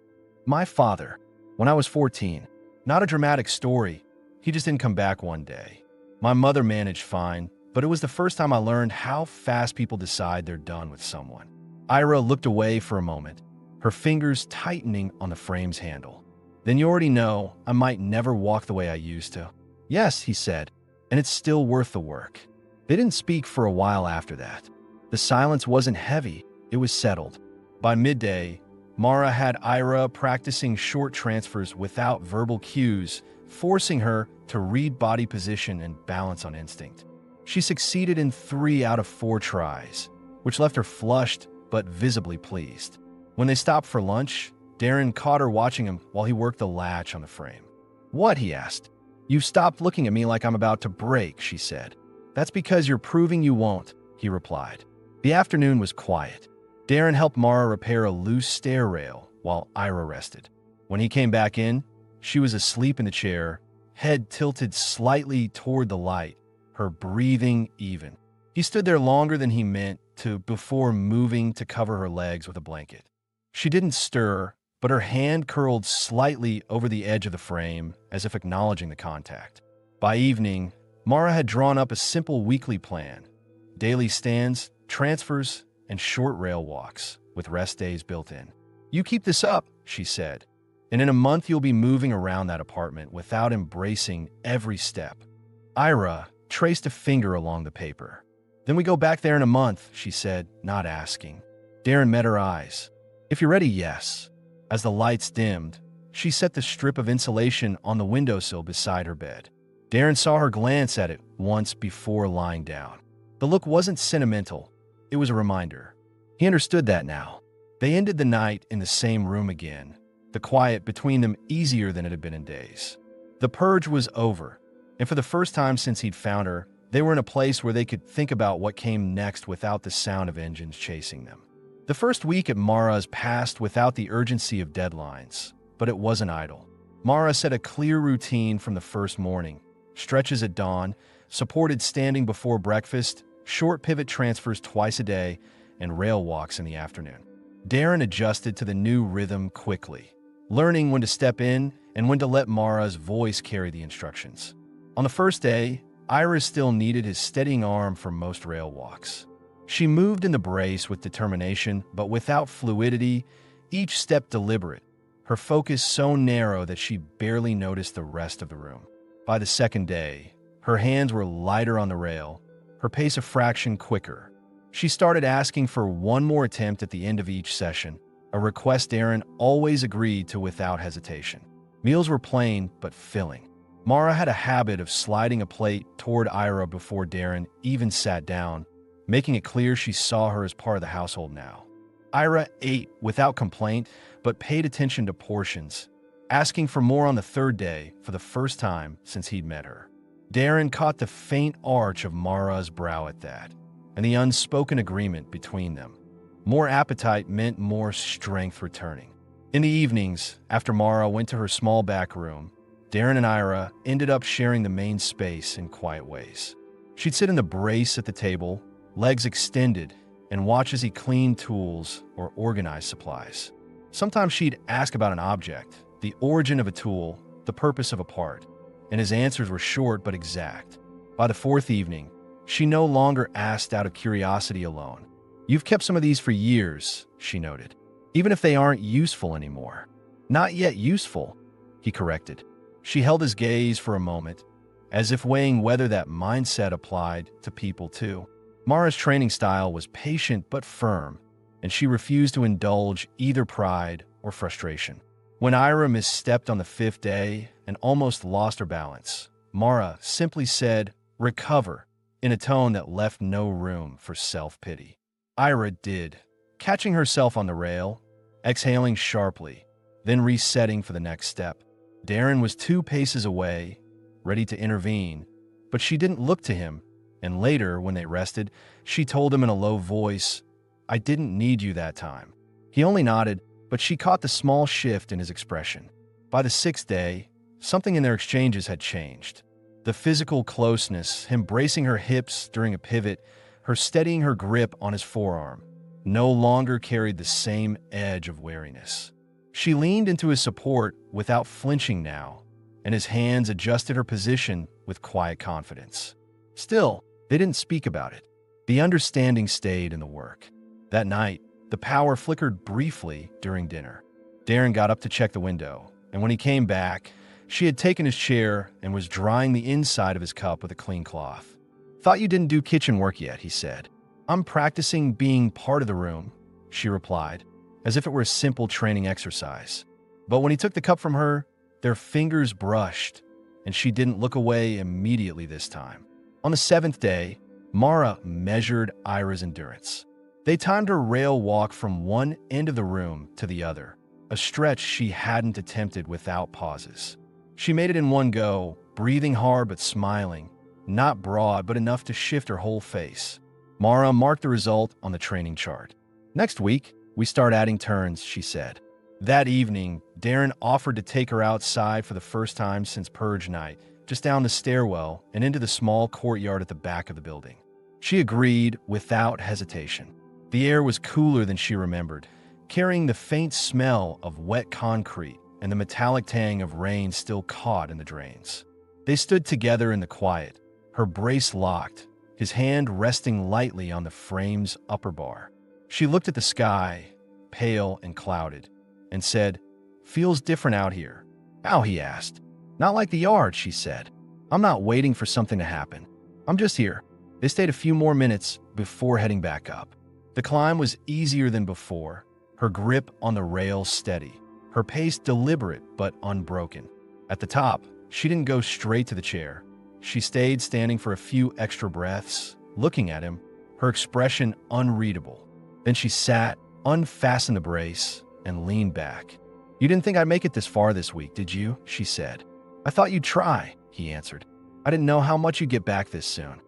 My father. When I was 14. Not a dramatic story. He just didn't come back one day. My mother managed fine, but it was the first time I learned how fast people decide they're done with someone. Ira looked away for a moment, her fingers tightening on the frame's handle. Then you already know I might never walk the way I used to. Yes, he said, and it's still worth the work. They didn't speak for a while after that. The silence wasn't heavy, it was settled. By midday, Mara had Ira practicing short transfers without verbal cues, forcing her to read body position and balance on instinct. She succeeded in 3 out of 4 tries, which left her flushed but visibly pleased. When they stopped for lunch, Darren caught her watching him while he worked the latch on the frame. What? He asked. You've stopped looking at me like I'm about to break, she said. That's because you're proving you won't, he replied. The afternoon was quiet. Darren helped Mara repair a loose stair rail while Ira rested. When he came back in, she was asleep in the chair, head tilted slightly toward the light, her breathing even. He stood there longer than he meant to before moving to cover her legs with a blanket. She didn't stir, but her hand curled slightly over the edge of the frame as if acknowledging the contact. By evening, Mara had drawn up a simple weekly plan: daily stands, transfers, and short rail walks, with rest days built in. You keep this up, she said, and in a month you'll be moving around that apartment without embracing every step. Ira traced a finger along the paper. Then we go back there in a month, she said, not asking. Darren met her eyes. If you're ready, yes. As the lights dimmed, she set the strip of insulation on the windowsill beside her bed. Darren saw her glance at it once before lying down. The look wasn't sentimental. It was a reminder. He understood that now. They ended the night in the same room again, the quiet between them easier than it had been in days. The purge was over, and for the first time since he'd found her, they were in a place where they could think about what came next without the sound of engines chasing them. The first week at Mara's passed without the urgency of deadlines, but it wasn't idle. Mara set a clear routine from the first morning: stretches at dawn, supported standing before breakfast, short pivot transfers twice a day, and rail walks in the afternoon. Darren adjusted to the new rhythm quickly, learning when to step in and when to let Mara's voice carry the instructions. On the first day, Ira still needed his steadying arm for most rail walks. She moved in the brace with determination, but without fluidity, each step deliberate, her focus so narrow that she barely noticed the rest of the room. By the second day, her hands were lighter on the rail, her pace a fraction quicker. She started asking for one more attempt at the end of each session, a request Darren always agreed to without hesitation. Meals were plain but filling. Mara had a habit of sliding a plate toward Ira before Darren even sat down, making it clear she saw her as part of the household now. Ira ate without complaint, but paid attention to portions, asking for more on the third day for the first time since he'd met her. Darren caught the faint arch of Mara's brow at that, and the unspoken agreement between them. More appetite meant more strength returning. In the evenings, after Mara went to her small back room, Darren and Ira ended up sharing the main space in quiet ways. She'd sit in the brace at the table, legs extended, and watch as he cleaned tools or organized supplies. Sometimes she'd ask about an object, the origin of a tool, the purpose of a part, and his answers were short but exact. By the fourth evening, she no longer asked out of curiosity alone. You've kept some of these for years, she noted, even if they aren't useful anymore. Not yet useful, he corrected. She held his gaze for a moment, as if weighing whether that mindset applied to people too. Mara's training style was patient but firm, and she refused to indulge either pride or frustration. When Ira misstepped on the fifth day and almost lost her balance, Mara simply said, "Recover," in a tone that left no room for self-pity. Ira did, catching herself on the rail, exhaling sharply, then resetting for the next step. Darren was 2 paces away, ready to intervene, but she didn't look to him, And later, when they rested, she told him in a low voice, "I didn't need you that time." He only nodded, but she caught the small shift in his expression. By the 6th day, something in their exchanges had changed. The physical closeness, him bracing her hips during a pivot, her steadying her grip on his forearm, no longer carried the same edge of wariness. She leaned into his support without flinching now, and his hands adjusted her position with quiet confidence. Still, they didn't speak about it. The understanding stayed in the work. That night, the power flickered briefly during dinner. Darren got up to check the window, and when he came back, she had taken his chair and was drying the inside of his cup with a clean cloth. "Thought you didn't do kitchen work yet," he said. "I'm practicing being part of the room," she replied, as if it were a simple training exercise. But when he took the cup from her, their fingers brushed, and she didn't look away immediately this time. On the 7th day, Mara measured Ira's endurance. They timed her rail walk from one end of the room to the other, a stretch she hadn't attempted without pauses. She made it in one go, breathing hard but smiling, not broad but enough to shift her whole face. Mara marked the result on the training chart. "Next week, we start adding turns," she said. That evening, Darren offered to take her outside for the first time since Purge Night, just down the stairwell and into the small courtyard at the back of the building. She agreed without hesitation. The air was cooler than she remembered, carrying the faint smell of wet concrete and the metallic tang of rain still caught in the drains. They stood together in the quiet, her brace locked, his hand resting lightly on the frame's upper bar. She looked at the sky, pale and clouded, and said, "Feels different out here." "How?" he asked. "Not like the yard," she said. "I'm not waiting for something to happen. I'm just here." They stayed a few more minutes before heading back up. The climb was easier than before, her grip on the rail steady, her pace deliberate but unbroken. At the top, she didn't go straight to the chair. She stayed standing for a few extra breaths, looking at him, her expression unreadable. Then she sat, unfastened the brace, and leaned back. "You didn't think I'd make it this far this week, did you?" she said. "I thought you'd try," he answered. "I didn't know how much you'd get back this soon."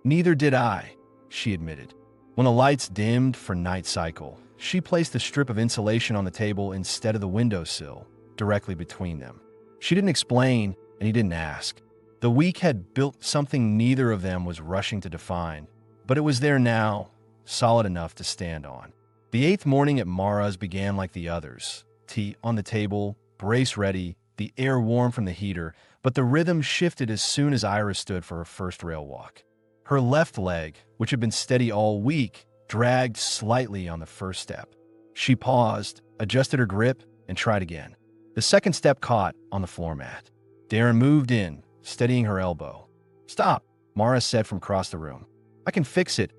"Neither did I," she admitted. When the lights dimmed for night cycle, she placed the strip of insulation on the table instead of the windowsill, directly between them. She didn't explain, and he didn't ask. The week had built something neither of them was rushing to define, but it was there now, solid enough to stand on. The 8th morning at Mara's began like the others. Tea on the table, brace ready, the air warm from the heater, but the rhythm shifted as soon as Ira stood for her first rail walk. Her left leg, which had been steady all week, dragged slightly on the first step. She paused, adjusted her grip, and tried again. The second step caught on the floor mat. Darren moved in, steadying her elbow. "Stop," Mara said from across the room. "I can fix it,"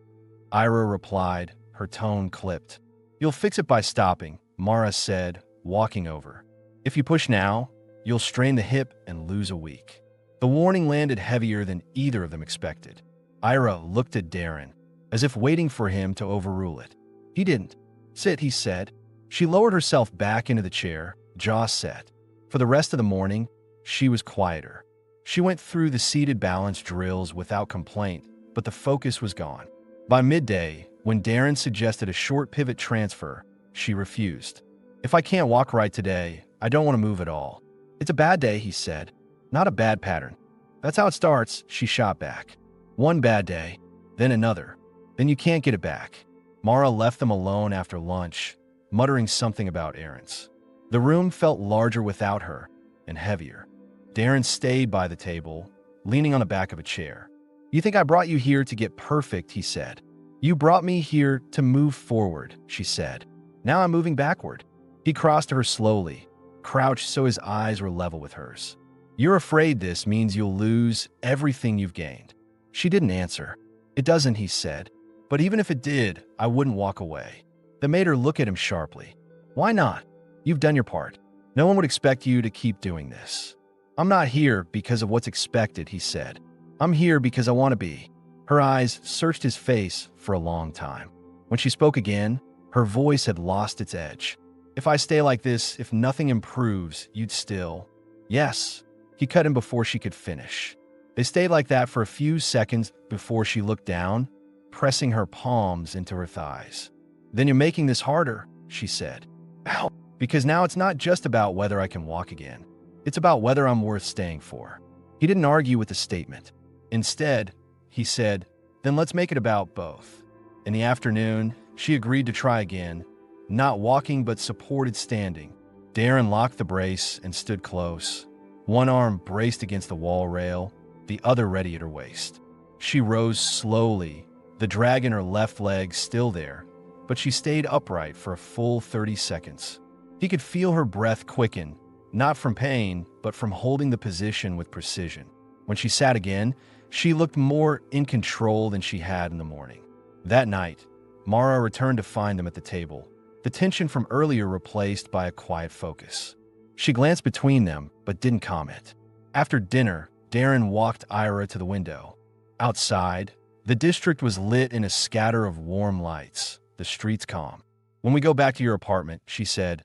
Ira replied, her tone clipped. "You'll fix it by stopping," Mara said, walking over. "If you push now, you'll strain the hip and lose a week." The warning landed heavier than either of them expected. Ira looked at Darren, as if waiting for him to overrule it. He didn't. "Sit," he said. She lowered herself back into the chair, jaw set. For the rest of the morning, she was quieter. She went through the seated balance drills without complaint, but the focus was gone. By midday, when Darren suggested a short pivot transfer, she refused. "If I can't walk right today, I don't want to move at all." "It's a bad day," he said. "Not a bad pattern." "That's how it starts," she shot back. "One bad day, then another. Then you can't get it back." Mara left them alone after lunch, muttering something about errands. The room felt larger without her, and heavier. Darren stayed by the table, leaning on the back of a chair. "You think I brought you here to get perfect," he said. "You brought me here to move forward," she said. "Now I'm moving backward." He crossed to her slowly, crouched so his eyes were level with hers. "You're afraid this means you'll lose everything you've gained." She didn't answer. "It doesn't," he said. "But even if it did, I wouldn't walk away." That made her look at him sharply. "Why not? You've done your part. No one would expect you to keep doing this." "I'm not here because of what's expected," he said. "I'm here because I want to be." Her eyes searched his face for a long time. When she spoke again, her voice had lost its edge. "If I stay like this, if nothing improves, you'd still—" "Yes." He cut him before she could finish. They stayed like that for a few seconds before she looked down, pressing her palms into her thighs. "Then you're making this harder," she said. "Ow." "Because now it's not just about whether I can walk again. It's about whether I'm worth staying for." He didn't argue with the statement. Instead, he said, "Then let's make it about both." In the afternoon, she agreed to try again, not walking but supported standing. Darren locked the brace and stood close, one arm braced against the wall rail, the other ready at her waist. She rose slowly, the drag in her left leg still there, but she stayed upright for a full 30 seconds. He could feel her breath quicken, not from pain, but from holding the position with precision. When she sat again, she looked more in control than she had in the morning. That night, Mara returned to find them at the table, the tension from earlier replaced by a quiet focus. She glanced between them, but didn't comment. After dinner, Darren walked Ira to the window. Outside, the district was lit in a scatter of warm lights, the streets calm. "When we go back to your apartment," she said,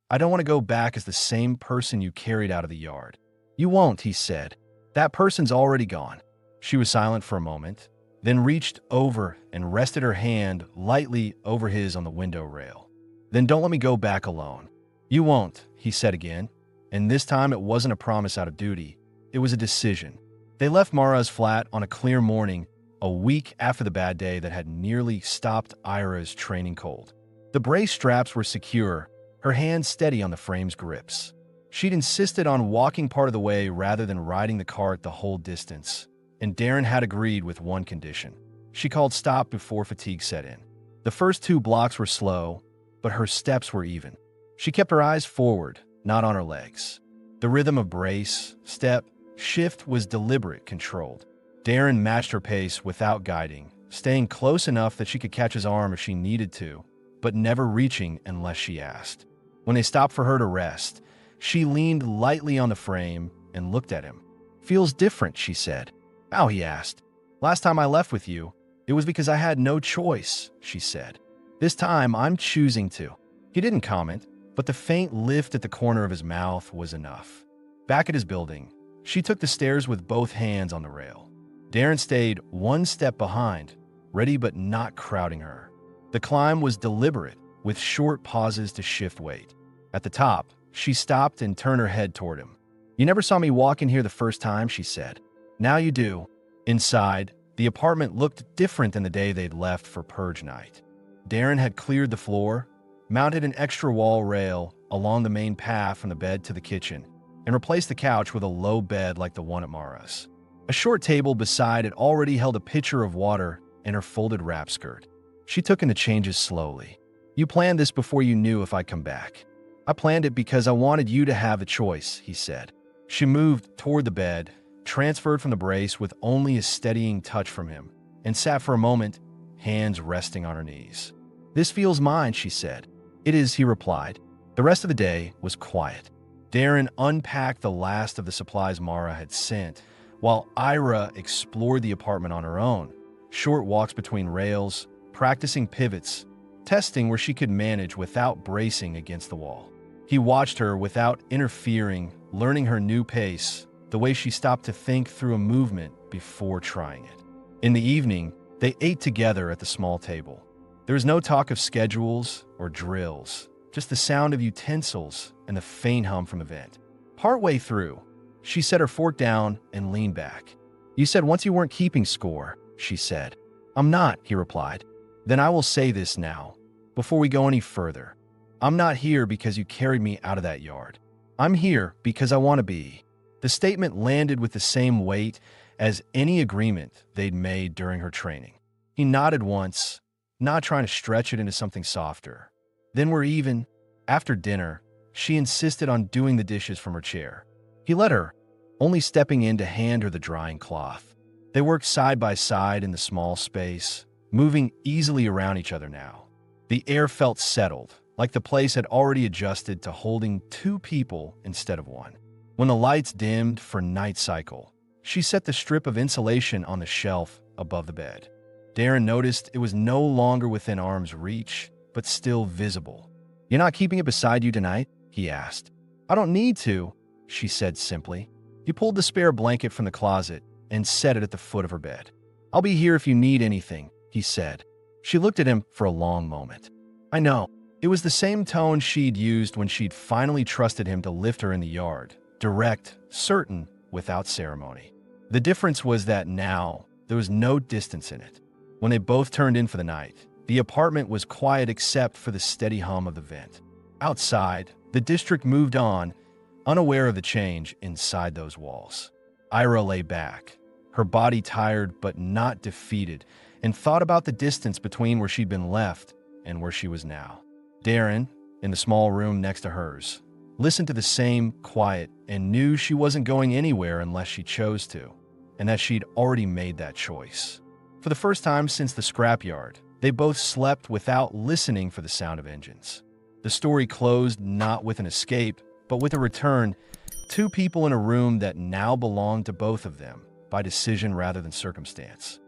"I don't want to go back as the same person you carried out of the yard." "You won't," he said. "That person's already gone." She was silent for a moment, then reached over and rested her hand lightly over his on the window rail. "Then don't let me go back alone." "You won't," he said again, and this time it wasn't a promise out of duty. It was a decision. They left Mara's flat on a clear morning, a week after the bad day that had nearly stopped Ira's training cold. The brace straps were secure, her hands steady on the frame's grips. She'd insisted on walking part of the way rather than riding the cart the whole distance, and Darren had agreed with one condition. She called stop before fatigue set in. The first 2 blocks were slow, but her steps were even. She kept her eyes forward, not on her legs. The rhythm of brace, step, shift was deliberate, controlled. Darren matched her pace without guiding, staying close enough that she could catch his arm if she needed to, but never reaching unless she asked. When they stopped for her to rest, she leaned lightly on the frame and looked at him. "Feels different," she said. "How?" he asked. "Last time I left with you, it was because I had no choice," she said. "This time, I'm choosing to." He didn't comment, but the faint lift at the corner of his mouth was enough. Back at his building, she took the stairs with both hands on the rail. Darren stayed one step behind, ready but not crowding her. The climb was deliberate, with short pauses to shift weight. At the top, she stopped and turned her head toward him. "You never saw me walk in here the first time," she said. "Now you do." Inside, the apartment looked different than the day they'd left for purge night. Darren had cleared the floor, mounted an extra wall rail along the main path from the bed to the kitchen, and replaced the couch with a low bed like the one at Mara's. A short table beside it already held a pitcher of water and her folded wrap skirt. She took in the changes slowly. "You planned this before you knew if I'd come back." "I planned it because I wanted you to have a choice," he said. She moved toward the bed, transferred from the brace with only a steadying touch from him, and sat for a moment, hands resting on her knees. "This feels mine," she said. "It is," he replied. The rest of the day was quiet. Darren unpacked the last of the supplies Mara had sent, while Ira explored the apartment on her own, short walks between rails, practicing pivots, testing where she could manage without bracing against the wall. He watched her without interfering, learning her new pace, the way she stopped to think through a movement before trying it. In the evening, they ate together at the small table. There was no talk of schedules or drills, just the sound of utensils and the faint hum from the vent. Partway through, she set her fork down and leaned back. "You said once you weren't keeping score," she said. "I'm not," he replied. "Then I will say this now, before we go any further. I'm not here because you carried me out of that yard. I'm here because I want to be." The statement landed with the same weight as any agreement they'd made during her training. He nodded once, not trying to stretch it into something softer. "Then we're even." After dinner, she insisted on doing the dishes from her chair. He let her, only stepping in to hand her the drying cloth. They worked side by side in the small space, moving easily around each other now. The air felt settled, like the place had already adjusted to holding 2 people instead of 1. When the lights dimmed for night cycle, she set the strip of insulation on the shelf above the bed. Darren noticed it was no longer within arm's reach, but still visible. "You're not keeping it beside you tonight?" he asked. "I don't need to," she said simply. He pulled the spare blanket from the closet, and set it at the foot of her bed. "I'll be here if you need anything," he said. She looked at him for a long moment. "I know." It was the same tone she'd used when she'd finally trusted him to lift her in the yard. Direct, certain, without ceremony. The difference was that now, there was no distance in it. When they both turned in for the night, the apartment was quiet except for the steady hum of the vent. Outside, the district moved on, unaware of the change inside those walls. Ira lay back, her body tired but not defeated, and thought about the distance between where she'd been left and where she was now. Darren, in the small room next to hers, listened to the same quiet and knew she wasn't going anywhere unless she chose to, and that she'd already made that choice. For the first time since the scrapyard, they both slept without listening for the sound of engines. The story closed not with an escape, but with a return, two people in a room that now belonged to both of them, by decision rather than circumstance.